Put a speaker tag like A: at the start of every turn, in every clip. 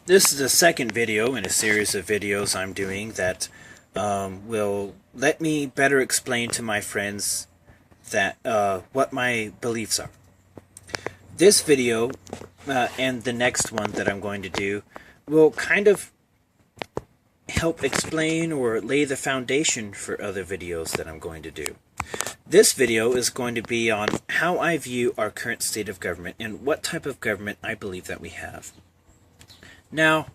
A: This is the second video in a series of videos I'm doing that will let me better explain to my friends that what my beliefs are. This video and the next one that I'm going to do will kind of help explain or lay the foundation for other videos that I'm going to do. This video is going to be on how I view our current state of government and what type of government I believe that we have. Now,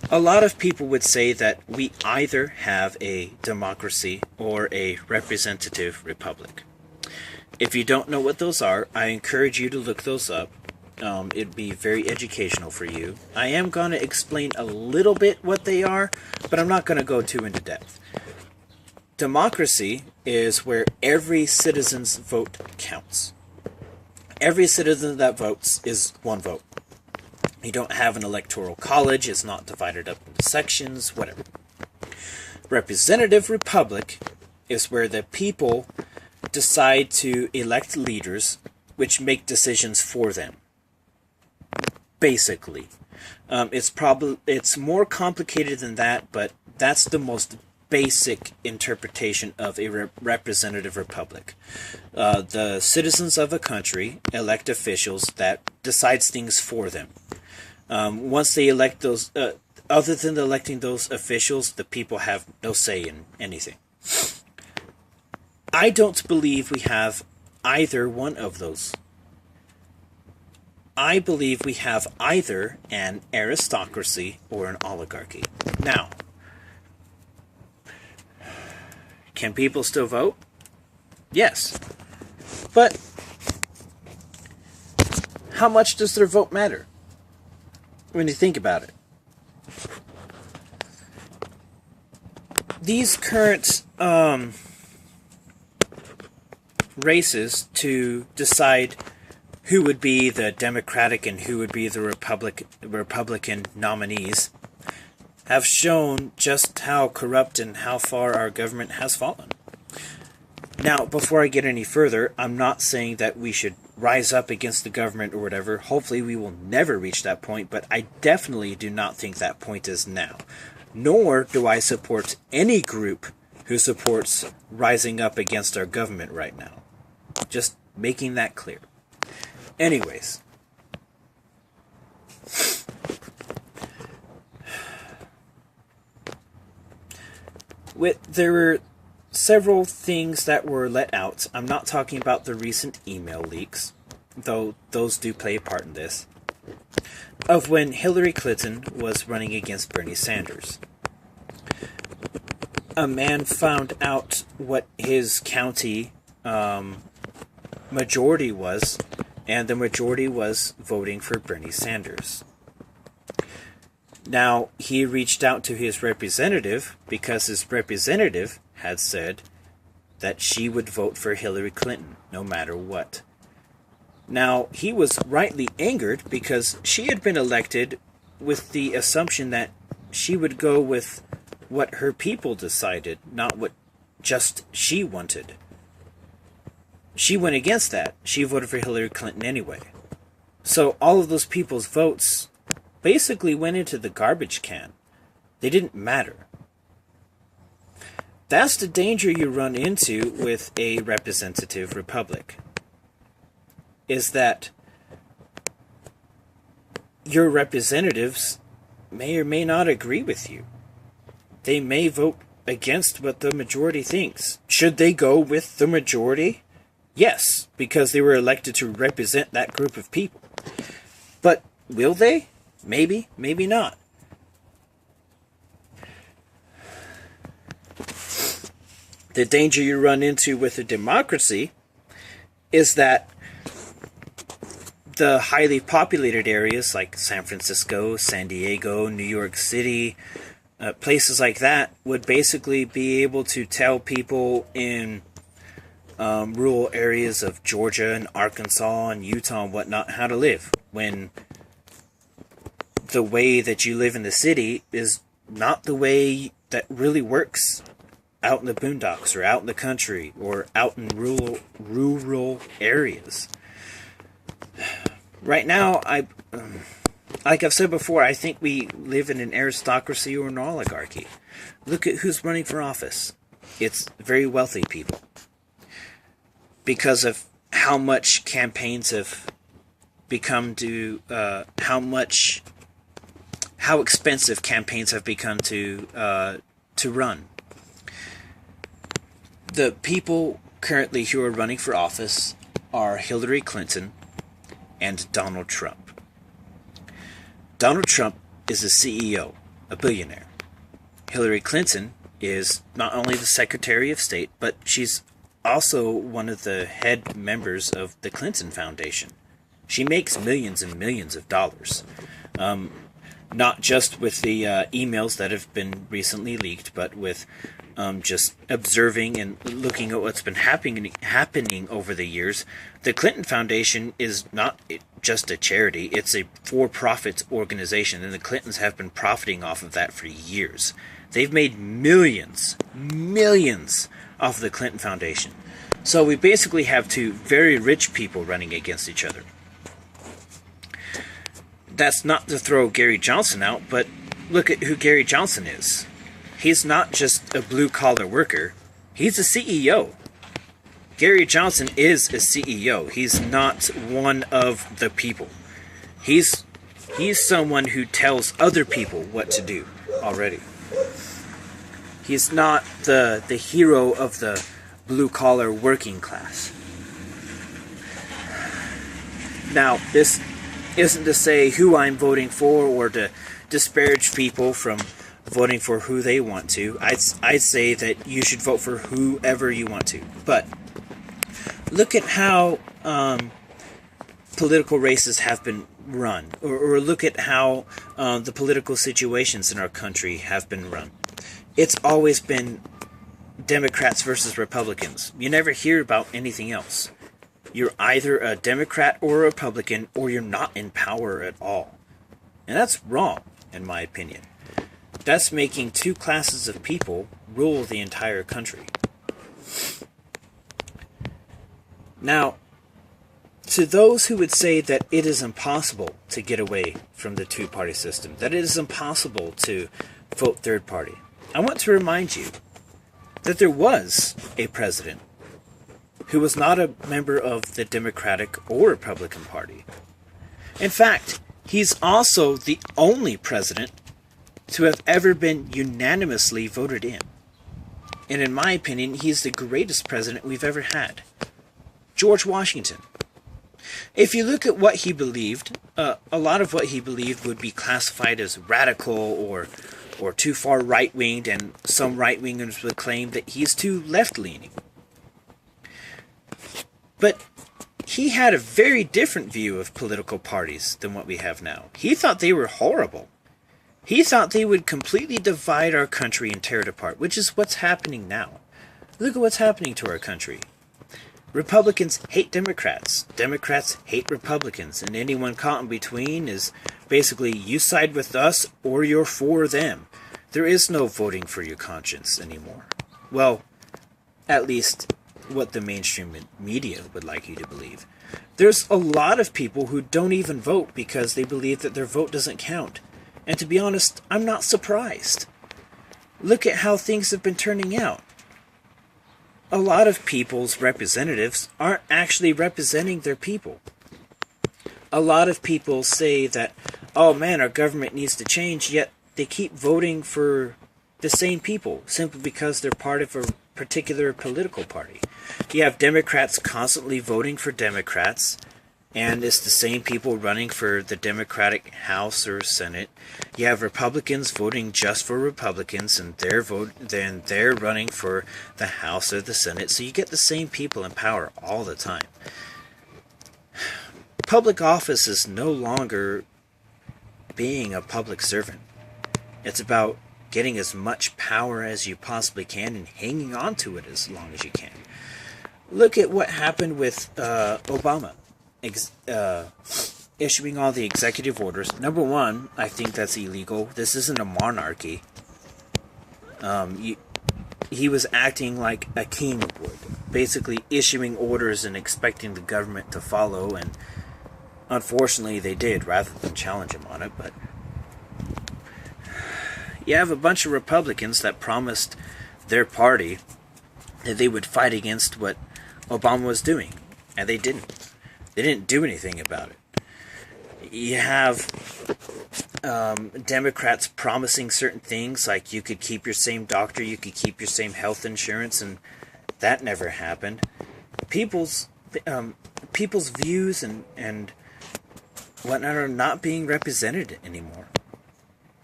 A: a lot of people would say that we either have a democracy or a representative republic. If you don't know what those are, I encourage you to look those up. It'd be very educational for you. I am going to explain a little bit what they are, but I'm not going to go too into depth. Democracy is where every citizen's vote counts. Every citizen that votes is one vote. You don't have an electoral college, it's not divided up into sections, whatever. Representative republic is where the people decide to elect leaders which make decisions for them. Basically. It's more complicated than that, but that's the most basic interpretation of a representative republic. The citizens of a country elect officials that decides things for them. Once they elect those, other than electing those officials, the people have no say in anything. I don't believe we have either one of those. I believe we have either an aristocracy or an oligarchy. Now, can people still vote? Yes. But how much does their vote matter when you think about it? These current races to decide who would be the Democratic and who would be the Republican nominees have shown just how corrupt and how far our government has fallen. Now, before I get any further, I'm not saying that we should rise up against the government or whatever. Hopefully we will never reach that point, but I definitely do not think that point is now. Nor do I support any group who supports rising up against our government right now. Just making that clear. Anyways. There were several things that were let out. I'm not talking about the recent email leaks, though those do play a part in this, of when Hillary Clinton was running against Bernie Sanders. A man found out what his county majority was, and the majority was voting for Bernie Sanders. Now, he reached out to his representative because his representative had said that she would vote for Hillary Clinton no matter what. Now, he was rightly angered because she had been elected with the assumption that she would go with what her people decided, not what just she wanted. She went against that. She voted for Hillary Clinton anyway. So all of those people's votes basically went into the garbage can. They didn't matter. That's the danger you run into with a representative republic. Is that your representatives may or may not agree with you. They may vote against what the majority thinks. Should they go with the majority? Yes, because they were elected to represent that group of people. But will they? Maybe, maybe not. The danger you run into with a democracy is that the highly populated areas like San Francisco, San Diego, New York City, places like that would basically be able to tell people in rural areas of Georgia and Arkansas and Utah and whatnot how to live, when the way that you live in the city is not the way that really works out in the boondocks or out in the country or out in rural areas. Right now, like I've said before, I think we live in an aristocracy or an oligarchy. Look at who's running for office. It's very wealthy people. Because of how much campaigns have become to, how expensive campaigns have become to run. The people currently who are running for office are Hillary Clinton and Donald Trump. Donald Trump is a CEO, a billionaire. Hillary Clinton is not only the Secretary of State, but she's also one of the head members of the Clinton Foundation. She makes millions and millions of dollars. Not just with the emails that have been recently leaked, but with just observing and looking at what's been happening over the years. The Clinton Foundation is not just a charity, it's a for-profit organization, and the Clintons have been profiting off of that for years. They've made millions off of the Clinton Foundation. So we basically have two very rich people running against each other. That's not to throw Gary Johnson out, but look at who Gary Johnson is. He's not just a blue-collar worker. He's a CEO. Gary Johnson is a CEO. He's not one of the people. He's someone who tells other people what to do already. He's not the hero of the blue-collar working class. Now, this isn't to say who I'm voting for or to disparage people from voting for who they want to. I'd say that you should vote for whoever you want to. But look at how political races have been run, or look at how the political situations in our country have been run. It's always been Democrats versus Republicans. You never hear about anything else. You're either a Democrat or a Republican, or you're not in power at all. And that's wrong, in my opinion. That's making two classes of people rule the entire country. Now, to those who would say that it is impossible to get away from the two-party system, that it is impossible to vote third party, I want to remind you that there was a president who was not a member of the Democratic or Republican Party. In fact, he's also the only president to have ever been unanimously voted in. And in my opinion, he's the greatest president we've ever had. George Washington. If you look at what he believed, a lot of what he believed would be classified as radical or too far right-winged, and some right-wingers would claim that he's too left-leaning. But he had a very different view of political parties than what we have now. He thought they were horrible. He thought they would completely divide our country and tear it apart, which is what's happening now. Look at what's happening to our country. Republicans hate Democrats. Democrats hate Republicans. And anyone caught in between is basically you side with us or you're for them. There is no voting for your conscience anymore. Well, at least what the mainstream media would like you to believe. There's a lot of people who don't even vote because they believe that their vote doesn't count. And to be honest, I'm not surprised. Look at how things have been turning out. A lot of people's representatives aren't actually representing their people. A lot of people say that, oh man, our government needs to change, yet they keep voting for the same people simply because they're part of a particular political party. You have Democrats constantly voting for Democrats, and it's the same people running for the Democratic House or Senate. You have Republicans voting just for Republicans, and they're running for the House or the Senate. So you get the same people in power all the time. Public office is no longer being a public servant. It's about getting as much power as you possibly can and hanging on to it as long as you can. Look at what happened with Obama. Issuing all the executive orders. Number one, I think that's illegal. This isn't a monarchy. He was acting like a king would, basically issuing orders and expecting the government to follow, and Unfortunately, they did, rather than challenge him on it. But you have a bunch of Republicans that promised their party that they would fight against what Obama was doing, and they didn't. They didn't do anything about it. You have Democrats promising certain things, like you could keep your same doctor, you could keep your same health insurance, and that never happened. People's views and whatnot are not being represented anymore,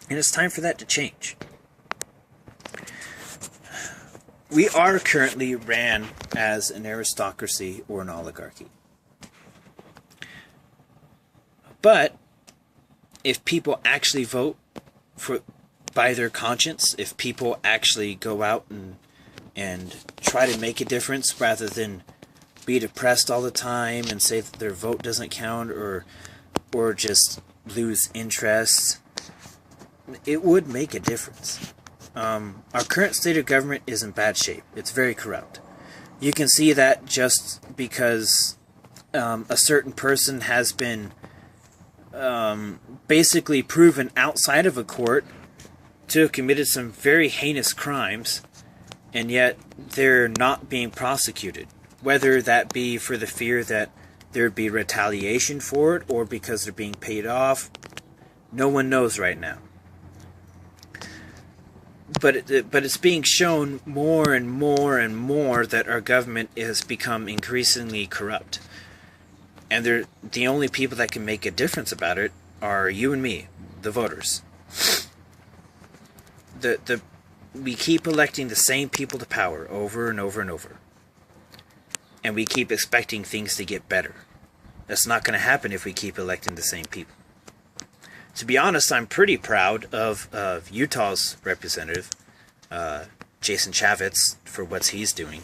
A: and it's time for that to change. We are currently ran as an aristocracy or an oligarchy. But if people actually vote by their conscience, if people actually go out and try to make a difference rather than be depressed all the time and say that their vote doesn't count, or just lose interest, it would make a difference. Our current state of government is in bad shape. It's very corrupt. You can see that just because a certain person has been basically proven outside of a court to have committed some very heinous crimes, and yet they're not being prosecuted. Whether that be for the fear that there would be retaliation for it, or because they're being paid off, no one knows right now. But it's being shown more and more and more that our government has become increasingly corrupt. And the only people that can make a difference about it are you and me, the voters. We keep electing the same people to power over and over and over. And we keep expecting things to get better. That's not going to happen if we keep electing the same people. To be honest, I'm pretty proud of Utah's representative, Jason Chaffetz, for what he's doing.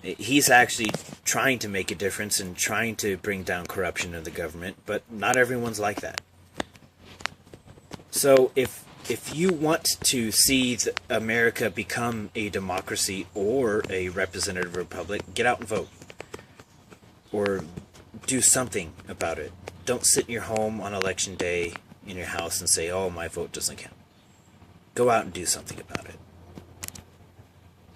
A: He's actually trying to make a difference and trying to bring down corruption in the government, but not everyone's like that. So if you want to see America become a democracy or a representative republic, get out and vote. Or do something about it. Don't sit in your home on election day in your house and say, oh, my vote doesn't count. Go out and do something about it.